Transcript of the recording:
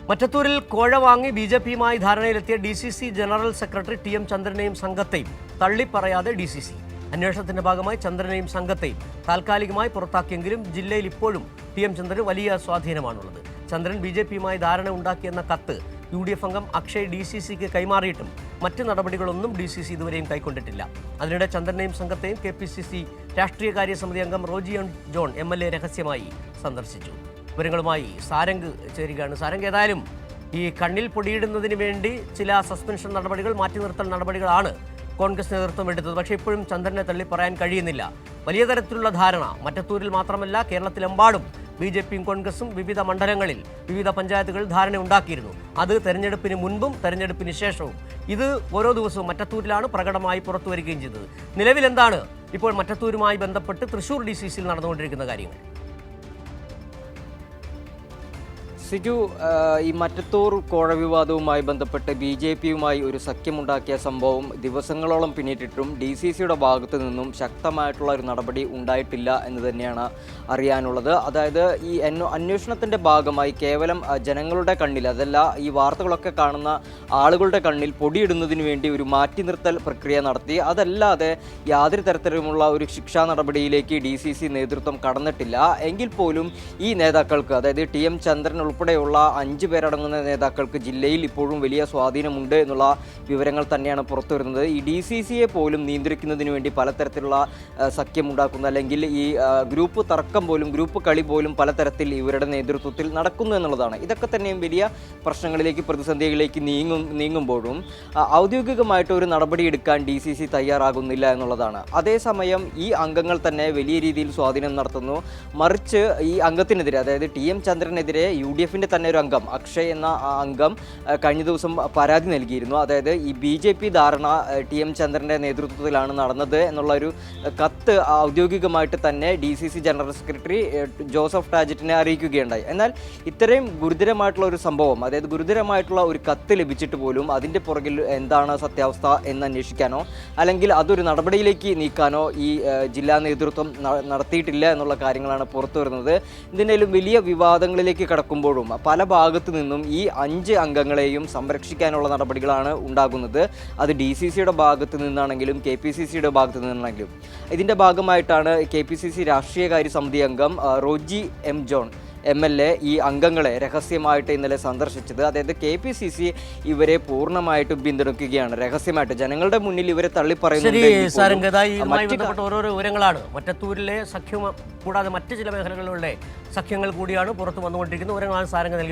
മറ്റത്തൂരിൽ കോഴ വാങ്ങി ബി.ജെ.പിയുമായി ധാരണയിലെത്തിയ DCC general secretary TM. ചന്ദ്രനെയും സംഘത്തെയും തള്ളിപ്പറയാതെ ഡി.സി.സി. അന്വേഷണത്തിന്റെ ഭാഗമായി ചന്ദ്രനെയും സംഘത്തെയും താൽക്കാലികമായി പുറത്താക്കിയെങ്കിലും ജില്ലയിൽ ഇപ്പോഴും ടി.എം. ചന്ദ്രന് വലിയ സ്വാധീനമാണുള്ളത്. ചന്ദ്രൻ ബി.ജെ.പിയുമായി ധാരണ ഉണ്ടാക്കിയെന്ന കത്ത് യു.ഡി.എഫ് അംഗം അക്ഷയ് ഡി.സി.സിക്ക് കൈമാറിയിട്ടും മറ്റ് നടപടികളൊന്നും ഡി.സി.സി ഇതുവരെയും കൈക്കൊണ്ടിട്ടില്ല. അതിനിടെ ചന്ദ്രനെയും സംഘത്തെയും കെ.പി.സി.സി രാഷ്ട്രീയകാര്യ സമിതി അംഗം റോജി ജോൺ എം.എൽ.എ രഹസ്യമായി സന്ദർശിച്ചു. വിവരങ്ങളുമായി സാരംഗ് ചേരുകയാണ്. സാരംഗ്, ഏതായാലും ഈ കണ്ണിൽ പൊടിയിടുന്നതിന് വേണ്ടി ചില സസ്പെൻഷൻ നടപടികൾ, മാറ്റി നിർത്തൽ നടപടികളാണ് കോൺഗ്രസ് നേതൃത്വം എടുത്തത്. പക്ഷേ ഇപ്പോഴും ചന്ദ്രനെ തള്ളി പറയാൻ കഴിയുന്നില്ല. വലിയ തരത്തിലുള്ള ധാരണ മറ്റത്തൂരിൽ മാത്രമല്ല കേരളത്തിലെമ്പാടും ബി.ജെ.പിയും കോൺഗ്രസും വിവിധ മണ്ഡലങ്ങളിൽ, വിവിധ പഞ്ചായത്തുകളിൽ ധാരണ ഉണ്ടാക്കിയിരുന്നു. അത് തെരഞ്ഞെടുപ്പിന് മുൻപും തെരഞ്ഞെടുപ്പിന് ശേഷവും. ഇത് ഓരോ ദിവസവും മറ്റത്തൂരിലാണ് പ്രകടമായി പുറത്തു വരികയും ചെയ്തത്. നിലവിൽ എന്താണ് ഇപ്പോൾ മറ്റത്തൂരുമായി ബന്ധപ്പെട്ട് തൃശൂർ ഡി.സി.സിയിൽ നടന്നുകൊണ്ടിരിക്കുന്ന കാര്യങ്ങൾ? സിജു, ഈ മറ്റത്തൂർ കോഴ വിവാദവുമായി ബന്ധപ്പെട്ട് ബി.ജെ.പിയുമായി ഒരു സഖ്യമുണ്ടാക്കിയ സംഭവം ദിവസങ്ങളോളം പിന്നിട്ടിട്ടും ഡി.സി.സിയുടെ ഭാഗത്തു നിന്നും ശക്തമായിട്ടുള്ള ഒരു നടപടി ഉണ്ടായിട്ടില്ല എന്ന് തന്നെയാണ് അറിയാനുള്ളത്. അതായത് ഈ അന്വേഷണത്തിൻ്റെ ഭാഗമായി കേവലം ജനങ്ങളുടെ കണ്ണിൽ, അതല്ല ഈ വാർത്തകളൊക്കെ കാണുന്ന ആളുകളുടെ കണ്ണിൽ പൊടിയിടുന്നതിന് വേണ്ടി ഒരു മാറ്റി നിർത്തൽ പ്രക്രിയ നടത്തി. അതല്ലാതെ യാതൊരു തരത്തിലുമുള്ള ഒരു ശിക്ഷാ നടപടിയിലേക്ക് ഡി.സി.സി നേതൃത്വം കടന്നിട്ടില്ല. എങ്കിൽ പോലും ഈ നേതാക്കൾക്ക്, അതായത് ടി.എം. ചന്ദ്രൻ ഉൾപ്പെടെയുള്ള 5 പേരടങ്ങുന്ന നേതാക്കൾക്ക് ജില്ലയിൽ ഇപ്പോഴും വലിയ സ്വാധീനമുണ്ട് എന്നുള്ള വിവരങ്ങൾ തന്നെയാണ് പുറത്തു വരുന്നത്. ഈ ഡി.സി.സിയെ പോലും നിയന്ത്രിക്കുന്നതിന് വേണ്ടി പലതരത്തിലുള്ള സഖ്യമുണ്ടാക്കുന്ന, അല്ലെങ്കിൽ ഈ ഗ്രൂപ്പ് തർക്കം പോലും, ഗ്രൂപ്പ് കളി പോലും പലതരത്തിൽ ഇവരുടെ നേതൃത്വത്തിൽ നടക്കുന്നു എന്നുള്ളതാണ്. ഇതൊക്കെ തന്നെയും വലിയ പ്രശ്നങ്ങളിലേക്ക്, പ്രതിസന്ധികളിലേക്ക് നീങ്ങുമ്പോഴും ഔദ്യോഗികമായിട്ട് ഒരു നടപടി എടുക്കാൻ ഡി.സി.സി തയ്യാറാകുന്നില്ല എന്നുള്ളതാണ്. അതേസമയം ഈ അംഗങ്ങൾ തന്നെ വലിയ രീതിയിൽ സ്വാധീനം നടത്തുന്നു. മറിച്ച് ഈ അംഗത്തിനെതിരെ, അതായത് ടി.എം. ചന്ദ്രനെതിരെ യു.ഡി.എഫിൻ്റെ തന്നെ ഒരു അംഗം, അക്ഷയ് എന്ന അംഗം കഴിഞ്ഞ ദിവസം പരാതി നൽകിയിരുന്നു. അതായത് ഈ ബി.ജെ.പി ധാരണ ടി.എം. ചന്ദ്രൻ്റെ നേതൃത്വത്തിലാണ് നടന്നത് എന്നുള്ളൊരു കത്ത് ഔദ്യോഗികമായിട്ട് തന്നെ ഡി.സി.സി ജനറൽ സെക്രട്ടറി ജോസഫ് ടാജറ്റിനെ അറിയിക്കുകയുണ്ടായി. എന്നാൽ ഇത്രയും ഗുരുതരമായിട്ടുള്ള ഒരു സംഭവം, അതായത് ഗുരുതരമായിട്ടുള്ള ഒരു കത്ത് ലഭിച്ചിട്ട് പോലും അതിൻ്റെ പുറകിൽ എന്താണ് സത്യാവസ്ഥ എന്ന് അന്വേഷിക്കാനോ അല്ലെങ്കിൽ അതൊരു നടപടിയിലേക്ക് നീക്കാനോ ഈ ജില്ലാ നേതൃത്വം നടത്തിയിട്ടില്ല എന്നുള്ള കാര്യങ്ങളാണ് പുറത്തു വരുന്നത്. ഇതിൻ്റെയും വലിയ വിവാദങ്ങളിലേക്ക് കടക്കുമ്പോഴും പല ഭാഗത്തു നിന്നും ഈ 5 അംഗങ്ങളെയും സംരക്ഷിക്കാനുള്ള നടപടികളാണ് ഉണ്ടാകുന്നത്. അത് ഡി.സി.സിയുടെ ഭാഗത്തു നിന്നാണെങ്കിലും കെ.പി.സി.സിയുടെ ഭാഗത്തു നിന്നാണെങ്കിലും. ഇതിൻ്റെ ഭാഗമായിട്ടാണ് കെ.പി.സി.സി രാഷ്ട്രീയകാര്യ സമിതി അംഗം റോജി ജോൺ എം.എൽ.എ ഈ അംഗങ്ങളെ രഹസ്യമായിട്ട് ഇന്നലെ സന്ദർശിച്ചത്. അതായത് കെ.പി.സി.സി ഇവരെ പൂർണ്ണമായിട്ടും പിന്തുണയ്ക്കുകയാണ്, രഹസ്യമായിട്ട് ജനങ്ങളുടെ മുന്നിൽ ഇവരെ തള്ളിപ്പറയുന്നുണ്ട്. ഓരോരോ വിവരങ്ങളാണ് മറ്റത്തൂരിലെ സഖ്യം കൂടാതെ മറ്റ് ചില മേഖലകളിലെ സഖ്യങ്ങൾ കൂടിയാണ് പുറത്തു വന്നുകൊണ്ടിരിക്കുന്ന വിവരങ്ങളാണ് സാരംഗ് നൽകി.